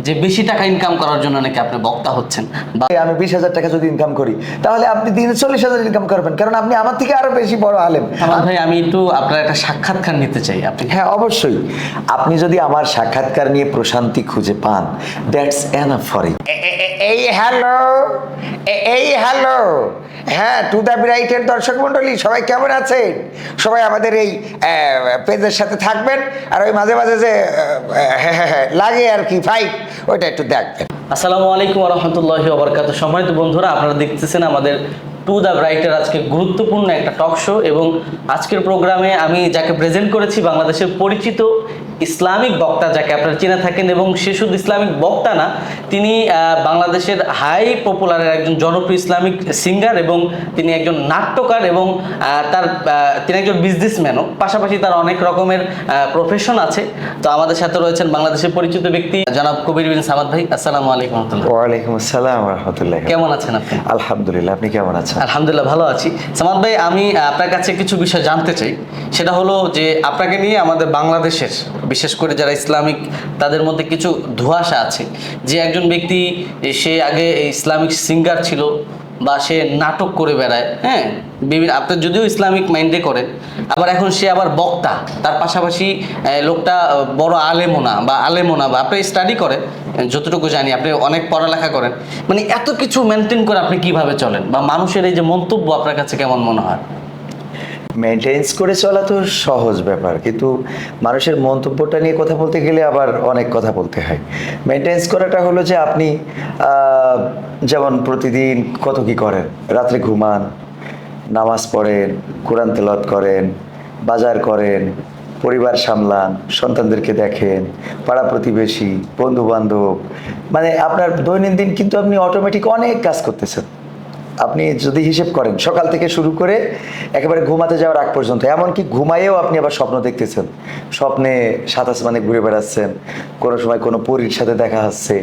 যে বেশি টাকা ইনকাম করার জন্য নাকি আপনি বক্তা হচ্ছেন বা আমি 20,000 টাকা যদি ইনকাম করি তাহলে আপনি দিনে 40,000 ইনকাম করবেন, কারণ আপনি আমার থেকে আরো বেশি বড় আলেম। সামাদ ভাই, আমি একটু আপনার একটা সাক্ষাৎকার নিতে চাই। আপনি হ্যাঁ, অবশ্যই। আপনি যদি আমার সাক্ষাৎকার নিয়ে প্রশান্তি খুঁজে পান, দ্যাটস এনাফ ফর ইট। এই হ্যালো, এই হ্যালো, হ্যাঁ, টু দ্য ব্রাইটের দর্শক মন্ডলী সবাই কেমন আছেন? সবাই আমাদের এই পেজের সাথে থাকবেন, আর ওই মাঝে মাঝে যে লাগে আর কি ফাইট, ওইটা একটু দেখবেন। আসসালামু আলাইকুম ওয়া রাহমাতুল্লাহি ওয়া বারাকাতুহু। সম্মানিত বন্ধুরা, আপনারা দেখতেছেন আমাদের টু দ্য ব্রাইটের আজকে গুরুত্বপূর্ণ একটা টক শো, এবং আজকের প্রোগ্রামে আমি যাকে প্রেজেন্ট করেছি বাংলাদেশের পরিচিত ইসলামিক বক্তা, যাকে আপনারা চিনে থাকেন, এবং সে শুধু ইসলামিক বক্তা না, তিনি বাংলাদেশের হাই পপুলারের একজন জনপ্রিয় ইসলামিক সিঙ্গার, এবং তিনি একজন নাট্যকার, এবং তিনি একজন বিজনেসম্যানও, পাশাপাশি তার অনেক রকমের প্রফেশন আছে। তো আমাদের সাথে রয়েছেন বাংলাদেশের পরিচিত ব্যক্তি জনাব কবির বিন সামাদ ভাই। আসসালামু আলাইকুম ওয়া রাহমাতুল্লাহ। ওয়ালাইকুম আসসালাম ওয়া রাহমাতুল্লাহ। কেমন আছেন আপনি? আলহামদুলিল্লাহ, আপনি কেমন আছেন? আলহামদুলিল্লাহ, ভালো আছি। সামাদ ভাই, আমি আপনার কাছে কিছু বিষয় জানতে চাই। সেটা হলো যে আপনাকে নিয়ে আমাদের বাংলাদেশের, বিশেষ করে যারা ইসলামিক, তাদের মধ্যে কিছু ধোঁয়াশা আছে যে একজন ব্যক্তি, সে আগে ইসলামিক সিঙ্গার ছিল বা সে নাটক করে বেড়ায়, হ্যাঁ, বিভিন্ন, আপনি যদিও ইসলামিক মাইন্ডে করেন, আবার এখন সে আবার বক্তা, তার পাশাপাশি লোকটা বড় আলেমোনা বা আপনি স্টাডি করেন, যতটুকু জানি আপনি অনেক পড়ালেখা করেন, মানে এত কিছু মেনটেন করে আপনি কিভাবে চলেন, বা মানুষের এই যে মন্তব্য আপনার কাছে কেমন মনে হয়? মেনটেন্স করে চলা তো সহজ ব্যাপার, কিন্তু মানুষের মন্তব্যটা নিয়ে কথা বলতে গেলে আবার অনেক কথা বলতে হয়। মেনটেন্স করাটা হলো যে আপনি যেমন প্রতিদিন কত কি করেন, রাত্রে ঘুমান, নামাজ পড়েন, কোরআন তেলাওয়াত করেন, বাজার করেন, পরিবার সামলান, সন্তানদেরকে দেখেন, পাড়া প্রতিবেশী, বন্ধু বান্ধব, মানে আপনার দৈনন্দিন কিন্তু আপনি অটোমেটিক অনেক কাজ করতেছেন। আপনি যদি হিসেব করেন সকাল থেকে শুরু করে একেবারে ঘুমাতে যাওয়ার আগ পর্যন্ত, এমনকি ঘুমাইয়েও আপনি আবার স্বপ্ন দেখতেছেন, স্বপ্নে সাত আসমানে ঘুরে বেড়াচ্ছেন, কোনো সময় কোনো পরীর সাথে দেখা হচ্ছে,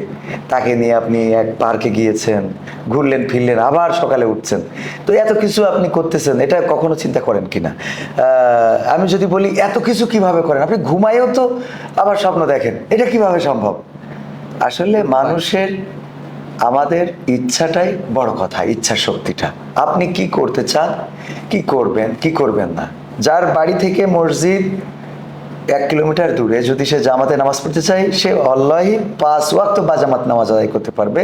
তাকে নিয়ে আপনি এক পার্কে গিয়েছেন, ঘুরলেন ফিরলেন, আবার সকালে উঠছেন। তো এত কিছু আপনি করতেছেন, এটা কখনো চিন্তা করেন কিনা? আমি যদি বলি এত কিছু কিভাবে করেন, আপনি ঘুমাইয়েও তো আবার স্বপ্ন দেখেন, এটা কিভাবে সম্ভব? আসলে মানুষের, আমাদের ইচ্ছাটাই বড় কথা, ইচ্ছা শক্তিটা। আপনি কি করতে চান, কি করবেন, কি করবেন না। যার বাড়ি থেকে মসজিদ 1 কিলোমিটার দূরে, যদি সে জামাতে নামাজ পড়তে চায়, সে আল্লাহি 5 ওয়াক্ত বা জামাত নামাজ আদায় করতে পারবে।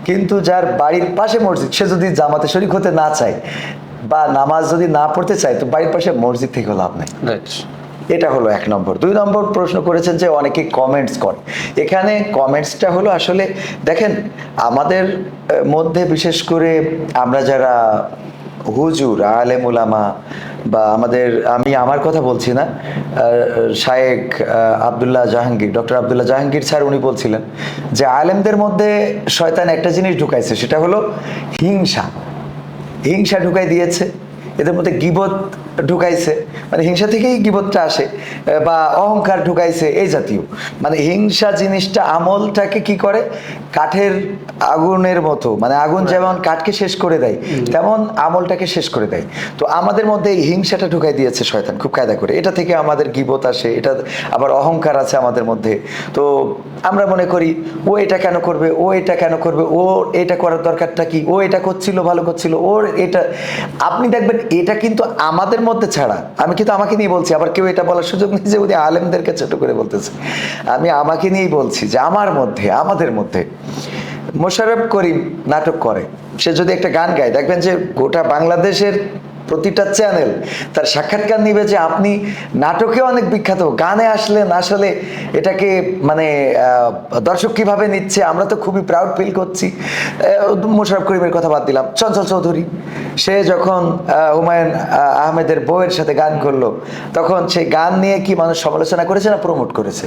কিন্তু যার বাড়ির পাশে মসজিদ, সে যদি জামাতে শরীক হতে না চায় বা নামাজ যদি না পড়তে চায়, তো বাড়ির পাশে মসজিদ থেকে লাভ নেই। এটা হলো 1 নম্বর। 2 নম্বর প্রশ্ন করেছেন যে অনেকে কমেন্টস করে। এখানে কমেন্টসটা হলো, আসলে দেখেন, আমাদের মধ্যে বিশেষ করে আমরা যারা হুজুর, আলেম উলামা, বা আমি আমার কথা বলছি না, শায়েখ আব্দুল্লাহ জাহাঙ্গীর, ডক্টর আব্দুল্লাহ জাহাঙ্গীর স্যার, উনি বলছিলেন যে আলেমদের মধ্যে শয়তান একটা জিনিস ঢুকাইছে, সেটা হলো হিংসা। হিংসা ঢুকাই দিয়েছে, এদের মধ্যে গীবত ঢুকাইছে, মানে হিংসা থেকেই গীবতটা আসে, বা অহংকার ঢুকাইছে, এই জাতীয়। মানে হিংসা জিনিসটা আমলটাকে কি করে, কাঠের আগুনের মতো, মানে আগুন যেমন কাঠকে শেষ করে দেয়, তেমন আমলটাকে শেষ করে দেয়। তো আমাদের মধ্যে এই হিংসাটা ঢুকাই দিয়েছে শয়তান খুব কায়দা করে। এটা থেকে আমাদের গীবত আসে, এটা আবার অহংকার আছে আমাদের মধ্যে। তো আমরা মনে করি ও এটা কেন করবে, ও এটা কেন করবে, ও এটা করার দরকারটা কি, ও এটা করছিল, ভালো করছিল, ওর এটা। আপনি দেখবেন এটা কিন্তু আমাদের মধ্যে ছাড়া, আমি কিন্তু আমাকে নিয়ে বলছি, আবার কেউ এটা বলার সুযোগ নেই যে উনি আলেমদেরকে ছোট করে বলতেছে। আমি আমাকে নিয়েই বলছি যে আমাদের মধ্যে মোশাররফ করিম নাটক করে, সে যদি একটা গান গায়, দেখবেন যে গোটা বাংলাদেশের প্রতিটা চ্যানেল তার সাক্ষাৎকার নিবে যে আপনি নাটকেও অনেক বিখ্যাত, গানে আসলেন, আসলে এটাকে মানে দর্শক কিভাবে নিচ্ছে, আমরা তো খুবই প্রাউড ফিল করছি। মোশাররফ করিমের কথা বাদ দিলাম, চঞ্চল চৌধুরী, সে যখন হুমায়ুন আহমেদের বউয়ের সাথে গান করলো, তখন সেই গান নিয়ে কি মানুষ সমালোচনা করেছে না প্রমোট করেছে?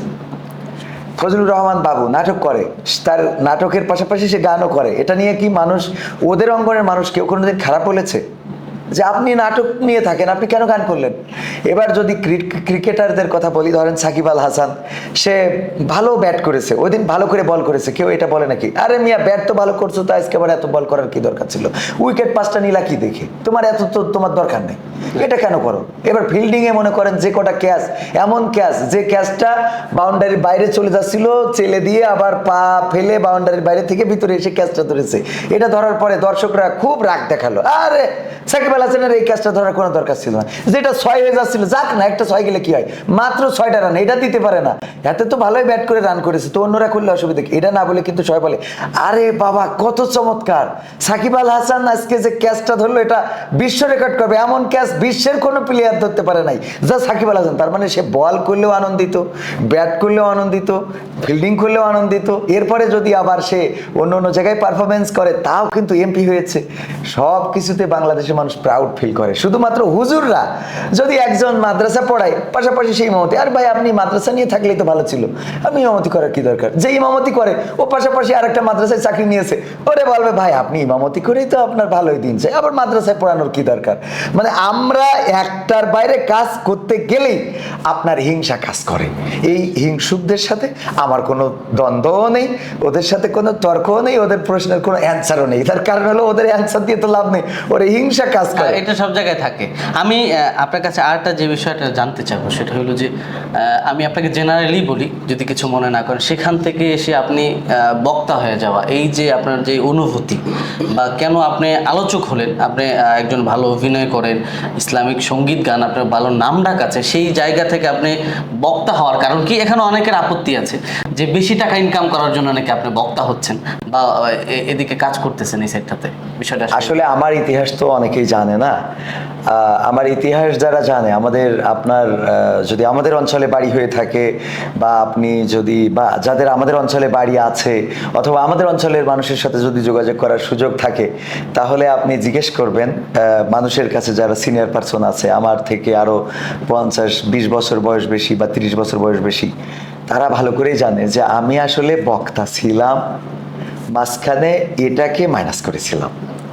ফজলুর রহমান বাবু নাটক করে, তার নাটকের পাশাপাশি সে গানও করে, এটা নিয়ে কি মানুষ, ওদের অঙ্গনের মানুষ কেউ কোনোদিন খারাপ বলেছে? যে আপনি নাটক নিয়ে থাকেন, আপনি কেন গান করলেন? এবার যদি ক্রিকেটারদের কথা বলি, ধরেন সাকিব আল হাসান, সে ভালো ব্যাট করেছে, ওই দিন ভালো করে বল করেছে, কেউ এটা বলে নাকি আরে মিয়া ব্যাট তো ভালো করছো, তা আজকে আবার এত বল করার কি দরকার ছিল? উইকেট 5টা নিলা কি দেখে? তোমার এত তো তোমার দরকার নেই, এটা কেন করো? এবার ফিল্ডিংয়ে মনে করেন যে কটা ক্যাচ, এমন ক্যাচ যে ক্যাচটা বাউন্ডারির বাইরে চলে যাচ্ছিল, চেলে দিয়ে আবার পা ফেলে বাউন্ডারির বাইরে থেকে ভিতরে এসে ক্যাচটা ধরেছে, এটা ধরার পরে দর্শকরা খুব রাগ দেখালো, আরে সাকিব আল হাসানের এই ক্যাচটা ধরার কোনো দরকার ছিল না, যেটা 6 হয়ে যাচ্ছিল, যাক না একটা 6 গেলে কি হয়, মাত্র 6টা রান, এটা দিতে পারে না, এতে তো ভালোই ব্যাট করে রান করেছে, তো অন্যরা করলে অসুবিধা কি? এটা না বলে কিন্তু সবাই বলে আরে বাবা কত চমৎকার, সাকিব আল হাসান আজকে যে ক্যাচটা ধরলো এটা বিশ্ব রেকর্ড করবে, এমন ক্যাচ বিশ্বের কোনো প্লেয়ার ধরতে পারে নাই যা সাকিব আল হাসান। তার মানে সে বল করলেও আনন্দিত, ব্যাট করলেও আনন্দিত, ফিল্ডিং করলেও আনন্দিত, এরপরে যদি আবার সে অন্য অন্য জায়গায় পারফরমেন্স করে তাও কিন্তু এমপি হয়েছে। সব কিছুতে বাংলাদেশের মানুষ প্রাউড ফিল করে। শুধুমাত্র হুজুররা যদি একজন মাদ্রাসা পড়ায় পাশাপাশি সেই ইমামতি, আর ভাই আপনি মাদ্রাসা নিয়ে থাকলেই তো ভালো ছিল, আপনি ইমামতি করার কি দরকার? যে ইমামতি করে ও পাশাপাশি আরেকটা মাদ্রাসায় চাকরি নিয়েছে, ওরে বলবে ভাই আপনি ইমামতি করেই তো আপনার ভালোই দিন যায়, আবার মাদ্রাসায় পড়ানোর কি দরকার? মানে আমরা একটার বাইরে কাজ করতে গেলেই আপনার হিংসা কাজ করে। এই হিংসুকদের সাথে আমার কোনো দ্বন্দ্বও নেই, ওদের সাথে কোনো তর্কও নেই, ওদের প্রশ্নের কোনো অ্যান্সারও নেই, তার কারণ হলো ওদের অ্যান্সার দিয়ে তো লাভ নেই, ওরা হিংসা কাজ করে। এটা সব জায়গায় থাকে। আমি আপনার কাছে আরেকটা যে বিষয়টা জানতে চাবো সেটা হলো যে আমি আপনাকে জেনারেলি বলি, যদি কিছু মনে না করেন, সেখান থেকে এসে আপনি বক্তা হয়ে যাওয়া, এই যে আপনার যে অনুভূতি বা কেন আপনি আলোচক হলেন, আপনি একজন ভালো অভিনয় করেন, ইসলামিক সঙ্গীত গান আপনার ভালো নাম ডাক আছে, সেই জায়গা থেকে আপনি বক্তা হওয়ার কারণ কি? এখানে অনেকের আপত্তি আছে যে বেশি টাকা ইনকাম করার জন্য নাকি আপনি বক্তা হচ্ছেন বা এদিকে কাজ করতেছেন এই সেক্টরতে, বিষয়টা আসলে আমার ইতিহাস তো অনেকেই জানে না। আমার ইতিহাস যারা জানে, আমাদের আপনার যদি আমাদের অঞ্চলে বাড়ি হয়ে থাকে বা আপনি যদি বা যাদের আমাদের অঞ্চলে বাড়ি আছে অথবা আমাদের অঞ্চলের মানুষের সাথে যদি যোগাযোগ করার সুযোগ থাকে, তাহলে আপনি জিজ্ঞেস করবেন মানুষের কাছে যারা সিনিয়র পারসন আছে আমার থেকে আরও 50-20 বছর বয়স বেশি বা 30 বছর বয়স বেশি, তারা ভালো করেই জানে যে আমি আসলে বক্তা ছিলাম, মাঝখানে এটাকে মাইনাস করেছিলাম।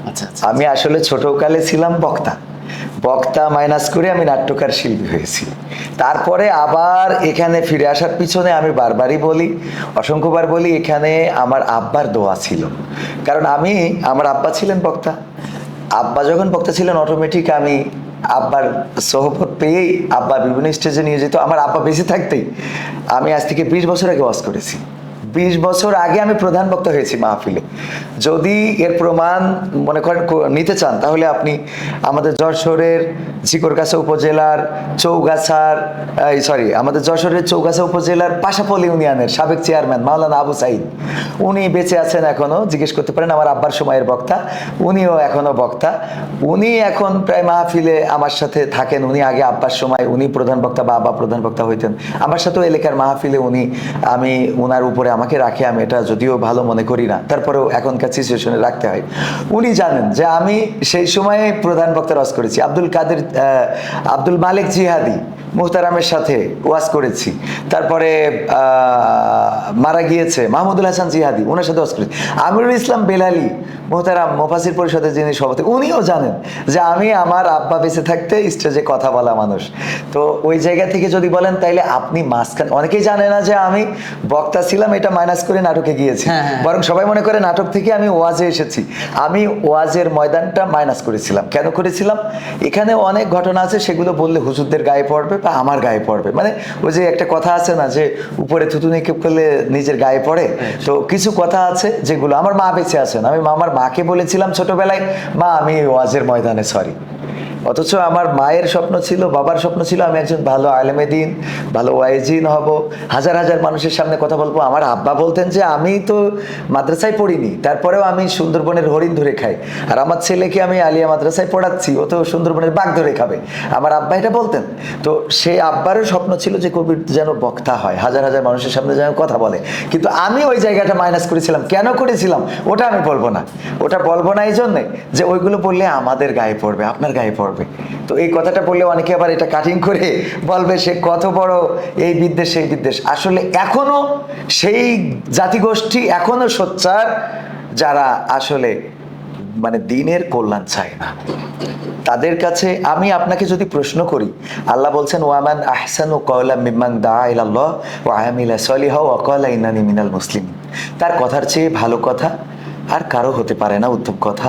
আচ্ছা আচ্ছা। আমি আসলে ছোটকালে ছিলাম বক্তা, বক্তা মাইনাস করে আমি নাট্যকার শিল্পী হয়েছি। তারপরে আবার এখানে ফিরে আসার পিছনে আমি বারবারই বলি, অসংখ্যবার বলি, এখানে আমার আব্বার দোয়া ছিল। কারণ আমার আব্বা ছিলেন বক্তা, আব্বা যখন বক্তা ছিলেন অটোমেটিক আমি আব্বার সোহবত পেয়েই আব্বা বিভিন্ন স্টেজে নিয়ে যেত। আমার আব্বা বেঁচে থাকতেই আমি আজ থেকে 20 বছর আগে ওয়াজ করেছি, 20 বছর আগে আমি প্রধান বক্তা হয়েছি মাহফিলে। যদি এর প্রমাণ মনে করেন নিতে চান, তাহলে আপনি আমাদের যশোরের ঝিকরগাছা উপজেলার আমাদের যশোরের চৌগাছা উপজেলার পাশাপল ইউনিয়নের সাবেক চেয়ারম্যান মাওলানা আবু সাইদ, উনি বেঁচে আছেন এখনো, জিজ্ঞেস করতে পারেন, আমার আব্বার সময়ের বক্তা, উনিও এখনো বক্তা। উনি এখন প্রায় মাহফিলে আমার সাথে থাকেন। উনি আগে আব্বার সময় উনি প্রধান বক্তা বা আব্বা প্রধান বক্তা হইতেন, আমার সাথেও এলাকার মাহফিলে আমি ওনার উপরে আমাকে রাখে, আমি এটা যদিও ভালো মনে করি না, তারপরেও এখনকার সিচুয়েশনে রাখতে হয়। উনি জানেন যে আমি সেই সময়ে প্রধান বক্তা ওয়াজ করেছি, আব্দুল মালিক জিহাদি মুহতারামের সাথে ওয়াজ করেছি, তারপরে মারা গিয়েছে মাহমুদুল হাসান জিহাদি, ওনার সাথে ওয়াজ করেছি। আমিরুল ইসলাম বেলালি মুহতারাম মুফাসসির পরিষদের যিনি সভাপতি, উনিও জানেন যে আমি আমার আব্বা বেঁচে থাকতে স্টেজে কথা বলা মানুষ। তো ওই জায়গা থেকে যদি বলেন তাইলে আপনি মাঝখানে, অনেকেই জানে না যে আমি বক্তা ছিলাম, এটা মাইনাস করে নাটকে গিয়েছি, বরং সবাই মনে করে নাটক থেকে আমি ওয়াজে এসেছি। আমি ওয়াজের ময়দানটা মাইনাস করেছিলাম। কেন করেছিলাম? এখানে অনেক ঘটনা আছে, সেগুলো বললে হুজুরদের গায়ে পড়বে বা আমার গায়ে পড়বে। মানে ওই যে একটা কথা আছে না যে উপরে থুতু নিক্ষেপ করলে নিজের গায়ে পড়ে, তো কিছু কথা আছে যেগুলো, আমার মা বেঁচে আছেন, আমি আমার মাকে বলেছিলাম ছোটবেলায়, মা আমি ওয়াজের ময়দানে সরি। অথচ আমার মায়ের স্বপ্ন ছিল, বাবার স্বপ্ন ছিল আমি একজন ভালো আলেমে দ্বীন, ভালো ওয়াইজিন হব, হাজার হাজার মানুষের সামনে কথা বলবো। আমার আব্বা বলতেন যে আমি তো মাদ্রাসায় পড়িনি, তারপরেও আমি সুন্দরবনের হরিণ ধরে খাই, আর আমার ছেলেকে আমি আলিয়া মাদ্রাসায় পড়াচ্ছি, ও তো সুন্দরবনের বাঘ ধরে খাবে। আমার আব্বা এটা বলতেন। তো সেই আব্বারও স্বপ্ন ছিল যে কবির যেন বক্তা হয়, হাজার হাজার মানুষের সামনে যেন কথা বলে। কিন্তু আমি ওই জায়গাটা মাইনাস করেছিলাম। কেন করেছিলাম ওটা আমি বলবো না, ওটা বলবো না এই জন্যে যে ওইগুলো বললে আমাদের গায়ে পড়বে, আপনার গায়ে পড়বে। তো এই কথাটা বললে অনেকে আবার এটা কাটিং করে বলবে সে কত বড় এই বিদ্বেষ সেই বিদ্বেষ। আসলে এখনো সেই জাতিগোষ্ঠী এখনো সোচ্চার, যারা আসলে মানে দিনের কল্যাণ চায় না। তাদের কাছে আমি আপনাকে যদি প্রশ্ন করি, আল্লাহ বলছেন ওয়ামান আহসানু কওলাম মিম্মান দাআ ইলাল্লাহ ওয়া আমিলা সলিহাও ওয়া ক্বালা ইন্নানি মিনাল মুসলিমিন। তার কথার চেয়ে ভালো কথা আর কারো হতে পারে না, উত্তম কথা,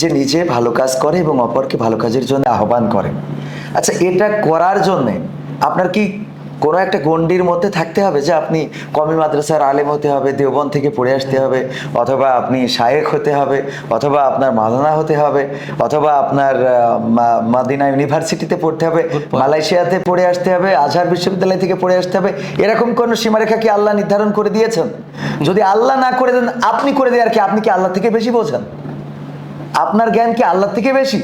যে নিজে ভালো কাজ করে এবং অপরকে ভালো কাজের জন্য আহ্বান করে। আচ্ছা, এটা করার জন্যে আপনার কি কোনো একটা গণ্ডির মধ্যে থাকতে হবে যে আপনি কওমি মাদ্রাসার আলেম হতে হবে, দেওবন্দ থেকে পড়ে আসতে হবে, অথবা আপনি শায়েখ হতে হবে, অথবা আপনার মাওলানা হতে হবে, অথবা আপনার মাদিনা ইউনিভার্সিটিতে পড়তে হবে, মালয়েশিয়াতে পড়ে আসতে হবে, আজহার বিশ্ববিদ্যালয় থেকে পড়ে আসতে হবে? এরকম কোনো সীমারেখা কি আল্লাহ নির্ধারণ করে দিয়েছেন? যদি আল্লাহ না করে দেন, আপনি করে দেন আর কি, আপনি কি আল্লাহ থেকে বেশি বোঝেন? আপনার জ্ঞান কি আল্লাহ থেকে বেশি?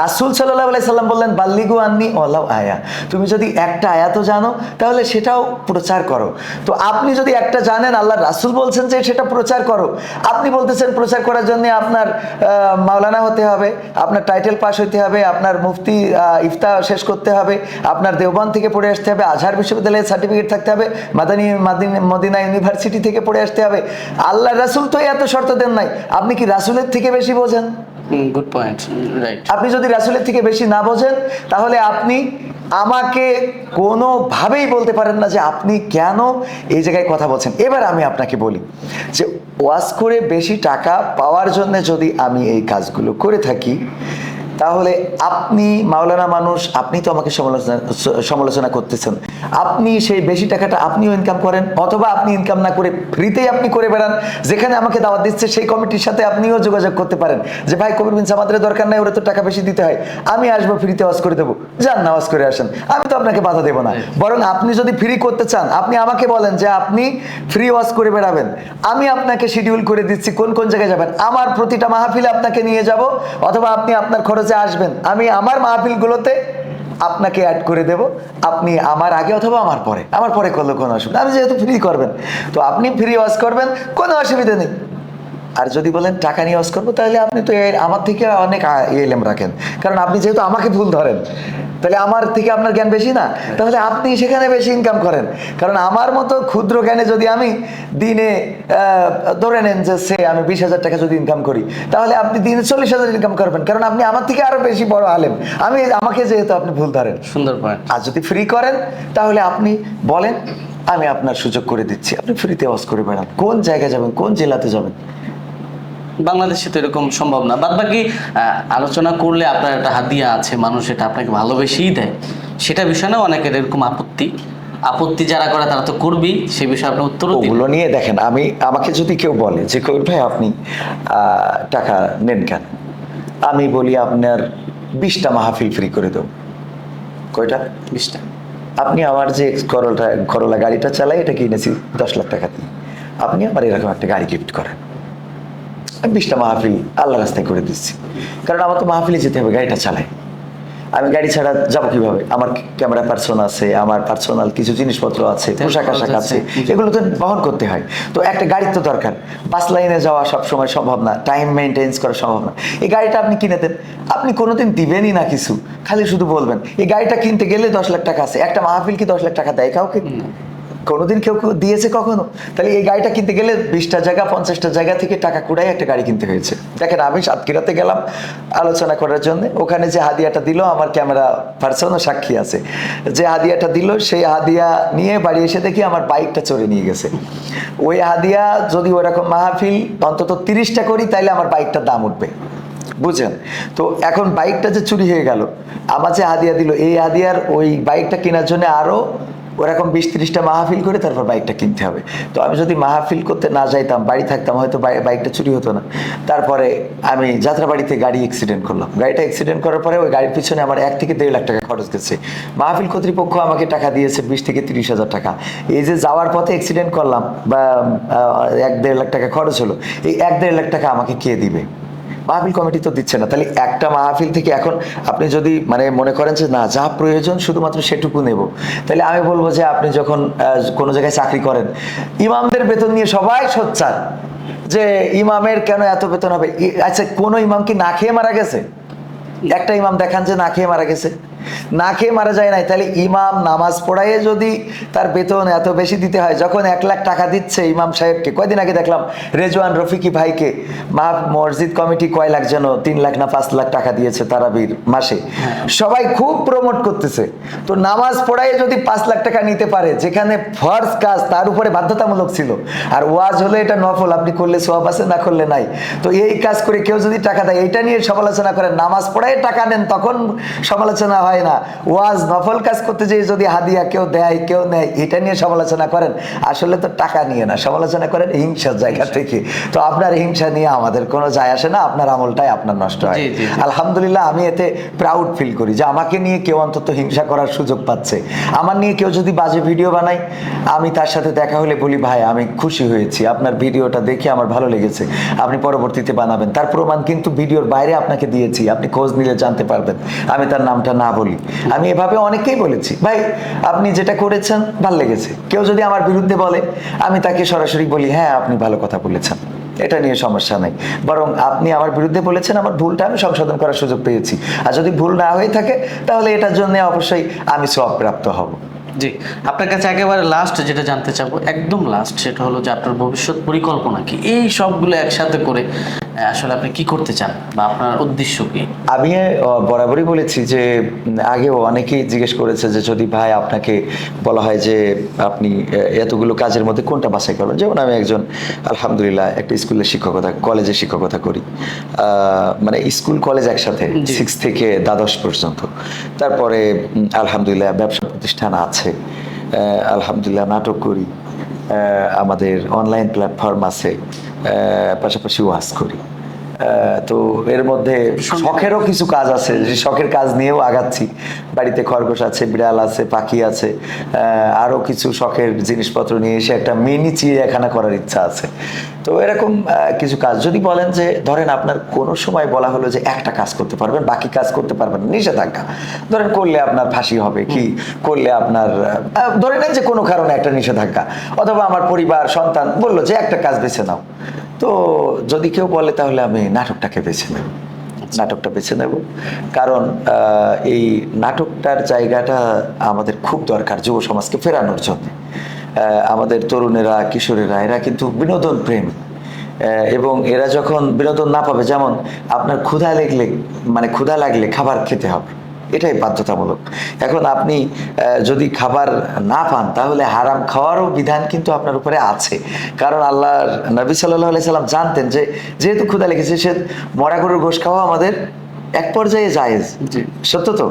রাসূল সাল্লাল্লাহু আলাইহি সাল্লাম বললেন বাল্লিগু আন্নি ওয়ালাউ আয়া। তুমি যদি একটা আয়াতও জানো তাহলে সেটাও প্রচার করো। তো আপনি যদি একটা জানেন, আল্লাহ রাসূল বলছেন যে সেটা প্রচার করো, আপনি বলতেছেন প্রচার করার জন্য আপনার মাওলানা হতে হবে, আপনার টাইটেল পাস হতে হবে, আপনার মুফতি ইফতা শেষ করতে হবে, আপনার দেওবন্দ থেকে পড়ে আসতে হবে, আজহার বিশ্ববিদ্যালয়ের সার্টিফিকেট থাকতে হবে, মদিনা ইউনিভার্সিটি থেকে পড়ে আসতে হবে। আল্লাহ রাসূল তো এত শর্ত দেন নাই, আপনি কি রাসূলের থেকে বেশি বোঝেন? Good point, right. আপনি যদি রাসূলের থেকে বেশি না বোঝেন, তাহলে আপনি আমাকে কোনোভাবেই বলতে পারেন না যে আপনি কেন এই জায়গায় কথা বলছেন। এবার আমি আপনাকে বলি যে ওয়াজ করে বেশি টাকা পাওয়ার জন্য যদি আমি এই কাজগুলো করে থাকি, তাহলে আপনি মাওলানা মানুষ, আপনি তো আমাকে সমালোচনা করতেছেন। আপনি সেই বেশি টাকাটা আপনিও ইনকাম করেন, অথবা আপনি ইনকাম না করে ফ্রিতেই আপনি করে বেড়ান। যেখানে আমাকে দাওয়াত দিচ্ছে সেই কমিটির সাথে আপনিও যোগাযোগ করতে পারেন যে ভাই কবির বিন সামাদের দরকার নাই, ওরা তো টাকা বেশি দিতে হয়, আমি আসবো ফ্রিতে ওয়াজ করে দেবো, যান না ওয়াজ করে আসেন, আমি তো আপনাকে বাধা দেবো না। বরং আপনি যদি ফ্রি করতে চান, আপনি আমাকে বলেন যে আপনি ফ্রি ওয়াজ করে বেড়াবেন, আমি আপনাকে শিডিউল করে দিচ্ছি কোন কোন জায়গায় যাবেন, আমার প্রতিটা মাহফিলে আপনাকে নিয়ে যাব, অথবা আপনি আপনার খরচে আসবেন, আমি আমার মাহফিলগুলোতে আপনাকে অ্যাড করে দেব, আপনি আমার আগে অথবা আমার পরে করলে কোনো অসুবিধা, আমি যেহেতু ফ্রি করবেন তো আপনি ফ্রি ওয়াজ করবেন, কোনো অসুবিধা নেই। আর যদি বলেন টাকা নিয়ে ওয়াজ করবো, তাহলে আপনি তো আমার থেকে অনেক এলেম রাখেন, কারণ আপনি যেহেতু আমাকে ভুল ধরেন, তাহলে আমার থেকে আপনার জ্ঞান বেশি না, তাহলে আপনি সেখানে বেশি ইনকাম করেন। কারণ আমার মতো ক্ষুদ্র জ্ঞানে যদি আমি দিনে ধরে নেন যে আমি 20,000 টাকা যদি ইনকাম করি, তাহলে আপনি দিনে 40,000 ইনকাম করবেন, কারণ আপনি আমার থেকে আরো বেশি বড় আলেম, আমাকে যেহেতু আপনি ভুল ধরেন। সুন্দর পয়েন্ট। আর যদি ফ্রি করেন, তাহলে আপনি বলেন আমি আপনার সুযোগ করে দিচ্ছি, আপনি ফ্রিতে ওয়াজ করে বেড়ান, কোন জায়গায় যাবেন, কোন জেলাতে যাবেন। বাংলাদেশে তো এরকম সম্ভব না। বাদ বাকি আলোচনা করলে আপনার একটা হাদিয়া আছে, মানুষ এটা আপনাকে ভালোবেসেই দেয়, সেটা বিষয় না। অনেকের এরকম আপত্তি যারা করে তারা তো করবেই, সে বিষয়ে আপনি উত্তর দিন। ওগুলো নিয়ে দেখেন, আমাকে যদি কেউ বলে যে কবির ভাই আপনি টাকা নেন কেন, আমি বলি আপনার 20টা মাহফিল ফ্রি করে দেব। কয়টা? 20টা। আপনি আমার যে করলা গাড়িটা চালাই, এটা কিনেছি 10 লাখ টাকা দিয়ে, আপনি আমার এরকম একটা গাড়ি গিফট করেন, 20টা মাহফিল আল্লাহ রাস্তায় করে দিচ্ছি। কারণ আমার তো মাহফিলে যেতে হবে, গাড়িটা চালাই, আমি গাড়ি ছাড়া যাবো কিভাবে? আমার ক্যামেরা পার্সন আছে, আমার পার্সোনাল কিছু জিনিসপত্র আছে, পোশাক আশাক আছে, এগুলো তো বহন করতে হয়। তো একটা গাড়ির তো দরকার। বাস লাইনে যাওয়া সবসময় সম্ভব না, টাইম মেনটেন্স করা সম্ভব না। এই গাড়িটা আপনি কিনে দেন, আপনি কোনোদিন দিবেনই না কিছু, খালি শুধু বলবেন এই গাড়িটা কিনতে গেলে 10 লাখ টাকা আছে। একটা মাহফিল কি 10 লাখ টাকা দেয় কাউকে? কোনোদিন কেউ দিয়েছে কখনো? তাহলে এই গাড়িটা কিনতে গেলে 20টা জায়গা 50টা জায়গা থেকে টাকা কুড়াই একটা গাড়ি কিনতে হয়েছে। দেখেন, আমি সাতক্ষীরাতে গেলাম আলোচনা করার জন্য, ওখানে যে হাদিয়াটা দিল, আমার ক্যামেরা পার্সনও সাক্ষী আছে, যে হাদিয়াটা দিল সেই হাদিয়া নিয়ে বাড়ি এসে দেখি আমার বাইকটা চড়ে নিয়ে গেছে। ওই হাদিয়া যদি ওরকম মাহফিল অন্তত 30টা করি, তাইলে আমার বাইকটার দাম উঠবে, বুঝছেন? তো এখন বাইকটা যে চুরি হয়ে গেল, আমার যে হাদিয়া দিল, এই হাদিয়ার ওই বাইকটা কেনার জন্য আরো ওরকম 20-30টা মাহফিল করে তারপর বাইকটা কিনতে হবে। তো আমি যদি মাহফিল করতে না যাইতাম, বাড়ি থাকতাম, হয়তো বাইকটা চুরি হতো না। তারপরে আমি যাত্রাবাড়িতে গাড়ি অ্যাক্সিডেন্ট করলাম, গাড়িটা অ্যাক্সিডেন্ট করার পরে ওই গাড়ির পিছনে আমার 1 থেকে 1.5 লাখ টাকা খরচ গেছে। মাহফিল কর্তৃপক্ষ আমাকে টাকা দিয়েছে 20 থেকে 30,000 টাকা। এই যে যাওয়ার পথে অ্যাক্সিডেন্ট করলাম বা 1-1.5 লাখ টাকা খরচ হলো, এই 1-1.5 লাখ টাকা আমাকে কে দিবে? মাহফিল কমিটি তো দিচ্ছে না। তাহলে একটা মাহফিল থেকে এখন আপনি যদি মনে করেন যে না, যা প্রয়োজন শুধুমাত্র সেটুকু নেব, তাহলে আমি বলবো যে আপনি যখন কোনো জায়গায় চাকরি করেন, ইমামদের বেতন নিয়ে সবাই সোচ্চার যে ইমামের কেন এত বেতন হবে। আচ্ছা, কোনো ইমাম কি না খেয়ে মারা গেছে? একটা ইমাম দেখান যে না খেয়ে মারা গেছে। না খেয়ে মারা যায় নাই, তাহলে ইমাম নামাজ পড়াইয়ে যদি তার বেতন এত বেশি দিতে হয়, যখন 1 লাখ টাকা দিচ্ছে ইমাম সাহেবকে, কয়দিন আগে দেখলাম রেজওয়ান রফিকি ভাইকে মসজিদ কমিটি কয় লাখ যেন 3 লাখ না 5 লাখ টাকা দিয়েছে তারাবির মাসে, সবাই খুব প্রমোট করতেছে। তো নামাজ পড়াইয়ে যদি 5 লাখ টাকা নিতে পারে, যেখানে ফরজ কাজ তার উপরে বাধ্যতামূলক ছিল, আর ওয়াজ হলে এটা নফল, আপনি করলে সওয়াব আছে, না করলে নাই, তো এই কাজ করে কেউ যদি টাকা দেয়, এটা নিয়ে সমালোচনা করেন। নামাজ পড়ায় টাকা নেন তখন সমালোচনা হয় না, ওয়াজ নফল কাজ করতে যেয়ে যদি হাদিয়া কেউ দেয় কেউ নেয় এটা নিয়ে সমালোচনা করেন। আসলে তো টাকা নিয়ে না, সমালোচনা করেন হিংসার জায়গা থেকে। তো আপনার হিংসা নিয়ে আমাদের কোনো যায় আসে না, আপনার আমলটাই আপনার নষ্ট হয়। আলহামদুলিল্লাহ, আমি এতে প্রাউড ফিল করি যে আমাকে নিয়ে কেউ অন্তত হিংসা করার সুযোগ পাচ্ছে। আমার নিয়ে কেউ যদি বাজে ভিডিও বানায়, আমি তার সাথে দেখা হলে বলি, ভাই আমি খুশি হয়েছি, আপনার ভিডিওটা দেখে আমার ভালো লেগেছে, আপনি পরবর্তীতে বানাবেন। তার প্রমাণ কিন্তু ভিডিওর বাইরে আপনাকে দিয়েছি, আপনি খোঁজ নিলে জানতে পারবেন, আমি তার নামটা না বলি। আমি এভাবে অনেককেই বলেছি, ভাই আপনি যেটা করেছেন ভালো লেগেছে। কেউ যদি আমার বিরুদ্ধে বলে, আমি তাকে সরাসরি বলি, হ্যাঁ আপনি ভালো কথা বলেছেন, এটা নিয়ে সমস্যা নেই, বরং আপনি আমার বিরুদ্ধে বলেছেন, আমার ভুলটা আমি সংশোধন করার সুযোগ পেয়েছি। আর যদি ভুল না হয়ে থাকে তাহলে এটার জন্য অবশ্যই আমি সওয়াবপ্রাপ্ত হব। জি, আপনার কাছে একেবারে লাস্ট যেটা জানতে চাবো, একদম লাস্ট, সেটা হলো যে আপনার ভবিষ্যৎ পরিকল্পনা কি? এই সবগুলো একসাথে করে আসলে আপনি কি করতে চান বা আপনার উদ্দেশ্য কি? আমি বরাবরই বলেছি যে, আগেও অনেকেই জিজ্ঞেস করেছে যে যদি ভাই আপনাকে বলা হয় যে আপনি এতগুলো কাজের মধ্যে কোনটা বাছাই করবেন, যেমন আমি একজন আলহামদুলিল্লাহ একটা স্কুলের শিক্ষকতা, কলেজে শিক্ষকতা করি, মানে স্কুল কলেজ একসাথে 6 থেকে দ্বাদশ পর্যন্ত। তারপরে আলহামদুলিল্লাহ ব্যবসা প্রতিষ্ঠান আছে, আলহামদুলিল্লাহ নাটক করি, আমাদের অনলাইন প্ল্যাটফর্ম আছে, পাশাপাশি ওয়াজ করি। তো এর মধ্যে শখেরও কিছু কাজ আছে, যে শখের কাজ নিয়েও আগাচ্ছি। বাড়িতে খরগোশ আছে, বিড়াল আছে, পাখি আছে, আরও কিছু শখের জিনিসপত্র নিয়ে এসে একটা মিনি চিড়িয়াখানা করার ইচ্ছা আছে। তো এরকম কিছু কাজ, যদি বলেন যে ধরেন আপনার কোনো সময় বলা হলো যে একটা কাজ করতে পারবেন, বাকি কাজ করতে পারবেন না, নিষেধাজ্ঞা, ধরেন করলে আপনার ফাঁসি হবে, কি করলে আপনার ধরে নেন যে কোনো কারণে একটা নিষেধাজ্ঞা, অথবা আমার পরিবার সন্তান বললো যে একটা কাজ বেছে নাও, তো যদি কেউ বলে তাহলে আমি নাটকটাকে বেছে নেব, নাটকটা বেছে নেব। কারণ এই নাটকটার জায়গাটা আমাদের খুব দরকার যুব সমাজকে ফেরানোর জন্য। আমাদের তরুণেরা, কিশোরেরা এরা কিন্তু বিনোদন প্রেম, এবং এরা যখন বিনোদন না পাবে, যেমন আপনার ক্ষুধা লাগলে খাবার খেতে হবে, এটাই বাধ্যতামূলক। এখন আপনি যদি খাবার না পান তাহলে হারাম খাওয়ারও বিধান কিন্তু আপনার উপরে আছে। কারণ আল্লাহর নবী সাল্লাল্লাহু আলাইহি সাল্লাম জানতেন যে যেহেতু ক্ষুধা লেগেছে, সে মরা গরুর গোশত খাওয়া আমাদের এক পর্যায়ে জায়েজ, সত্য তো।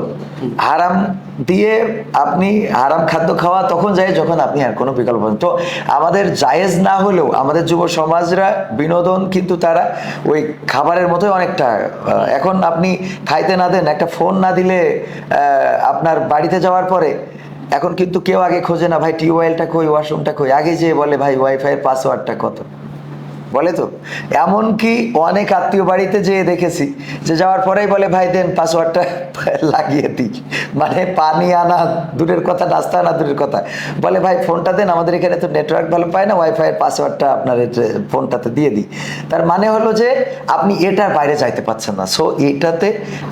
হারাম দিয়ে আপনি হারাম খাদ্য খাওয়া তখন যায় যখন আপনি আর কোনো বিকল্প নেই। তো আমাদের জায়েজ না হলেও আমাদের যুব সমাজরা বিনোদন কিন্তু তারা ওই খাবারের মতোই অনেকটা। এখন আপনি খাইতে না দেন, একটা ফোন না দিলে আপনার বাড়িতে যাওয়ার পরে এখন কিন্তু কেউ আগে খোঁজে না, ভাই টিউবওয়েলটা কই, ওয়াশরুমটা কই, আগে যে বলে ভাই ওয়াইফাইয়ের পাসওয়ার্ডটা কত, বলে তো। এমনকি অনেক আত্মীয় বাড়িতে যেয়ে দেখেছি যে যাওয়ার পরেই বলে ভাই দেন পাসওয়ার্ডটা লাগিয়ে দিই, মানে পানি আনা দূরের কথা, নাস্তা আনা দূরের কথা, বলে ভাই ফোনটা দেন, আমাদের এখানে তো নেটওয়ার্ক ভালো পায় না, ওয়াইফাইয়ের পাসওয়ার্ডটা আপনার ফোনটাতে দিয়ে দিই। তার মানে হলো যে আপনি এটার বাইরে যাইতে পারছেন না। সো এটাতে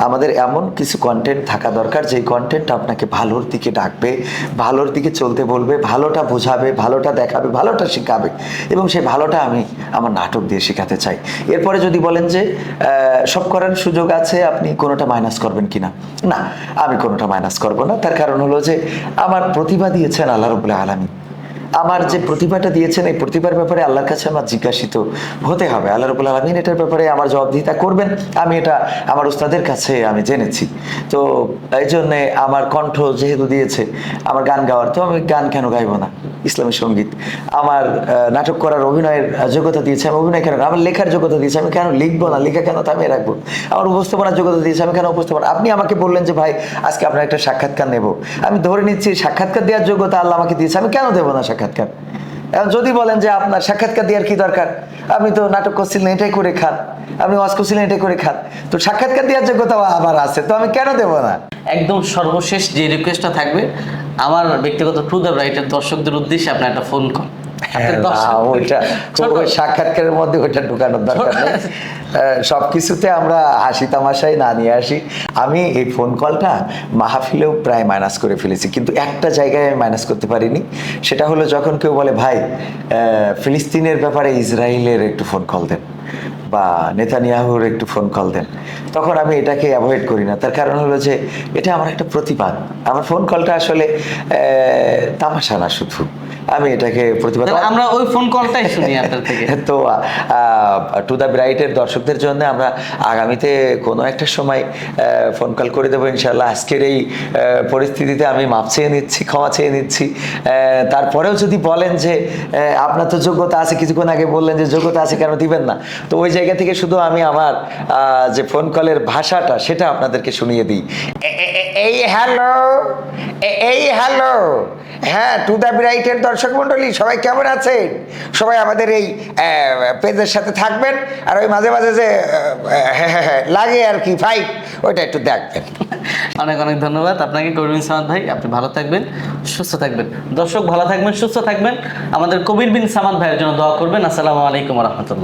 আমাদের এমন কিছু কন্টেন্ট থাকা দরকার, যেই কন্টেন্ট আপনাকে ভালোর দিকে ডাকবে, ভালোর দিকে চলতে বলবে, ভালোটা বোঝাবে, ভালোটা দেখাবে, ভালোটা শেখাবে, এবং সেই ভালোটা আমি আমার নাটক দিয়ে শেখাতে চাই। এরপরে যদি বলেন যে সব করার সুযোগ আছে, আপনি কোনোটা মাইনাস করবেন কিনা, না আমি কোনোটা মাইনাস করব না। তার কারণ হলো যে আমার প্রতিভা দিয়েছেন আল্লাহ রাব্বুল আলামিন, আমার যে প্রতিভাটা দিয়েছেন এই প্রতিভার ব্যাপারে আল্লাহর কাছে আমার জিজ্ঞাসিত হতে হবে। আল্লাহ রাব্বুল আলামিন এটার ব্যাপারে আমার জবাবদিহিতা করবেন, আমি এটা আমার উস্তাদের কাছে আমি জেনেছি। তো এই জন্যে আমার কণ্ঠ যেহেতু দিয়েছে আমার গান গাওয়ার, তো আমি গান কেন গাইবো না, ইসলামী সঙ্গীত। আমার নাটক করার, অভিনয়ের যোগ্যতা দিয়েছে, আমি অভিনয় কেন, আমার লেখার যোগ্যতা দিয়েছে, আমি কেন লিখবো না, লেখা কেন থামিয়ে রাখবো। আমার উপস্থাপনার যোগ্যতা দিয়েছে, আমি কেন উপস্থাপনা। আপনি আমাকে বললেন যে ভাই আজকে আপনার একটা সাক্ষাৎকার নেব, আমি ধরে নিচ্ছি সাক্ষাৎকার দেওয়ার যোগ্যতা আল্লাহ আমাকে দিয়েছে, আমি কেন দেবো না সাক্ষাৎকার। এখন যদি বলেন যে আপনার সাক্ষাৎকার দেওয়ার কি দরকার, আপনি তো নাটক করছিলেন এটাই করে খান, আপনি ওয়াজ করছিলেন এটাই করে খান, তো সাক্ষাৎকার দেওয়ার যোগ্যতাও আবার আছে, তো আমি কেন দেবো না। একদম সর্বশেষ যে রিকোয়েস্টটা থাকবে আমার ব্যক্তিগত টু দ্য রাইটের দর্শকদের উদ্দেশ্যে, আপনার একটা ফোন কল। আপনার না, দর্শক- ওইটা ছোট- ওই সাক্ষাৎকারের মধ্যে ওইটা ঢুকানোর দরকার নেই। সব কিছুতে আমরা হাসি তামাশায় না নিয়ে আসি। আমি এই ফোন কলটা মাহফিলেও প্রায় মাইনাস করে ফেলেছি, কিন্তু একটা জায়গায় আমি মাইনাস করতে পারিনি। সেটা হলো যখন কেউ বলে ভাই ফিলিস্তিনের ব্যাপারে ইসরায়েলের একটু ফোন কল দেন বা নেতানিয়াহুর একটু ফোন কল দেন, তখন আমি এটাকে অ্যাভয়েড করি না। তার কারণ হলো যে এটা আমার একটা প্রতিবাদ। আমার ফোন কলটা আসলে তামাশা না শুধু, আমি এটাকে প্রতিবাদ। তাহলে আমরা ওই ফোন কলটাই শুনি আপনার থেকে। তো টু দ্য ব্রাইটের দর্শকদের জন্য আমরা আগামীতে কোনো একটা সময় ফোন কল করে দেবো ইনশাল্লাহ। আজকের এই পরিস্থিতিতে আমি মাপ চেয়ে নিচ্ছি, ক্ষমা চেয়ে নিচ্ছি। তারপরেও যদি বলেন যে আপনার তো যোগ্যতা আছে, কিছুক্ষণ আগে বললেন যে যোগ্যতা আছে, কেন দিবেন না, তো ওই জায়গা থেকে শুধু আমি আমার যে ফোন কলের ভাষাটা সেটা আপনাদেরকে শুনিয়ে দিই। এই হ্যালো, এই হ্যালো, হ্যাঁ টু দ্য ব্রাইটের দর্শক মণ্ডলী সবাই কেমন আছেন? সবাই আমাদের এই পেজের সাথে থাকবেন, আর ওই মাঝে মাঝে যে লাগে আর কি ফাইট, ওইটা একটু দেখবেন। অনেক অনেক ধন্যবাদ আপনাকে কবির বিন সামাদ ভাই। আপনি ভালো থাকবেন, সুস্থ থাকবেন। দর্শক ভালো থাকবেন, সুস্থ থাকবেন। আমাদের কবির বিন সামাদ ভাইয়ের জন্য দোয়া করবেন। আসসালামু আলাইকুম রহমতুল্লাহ।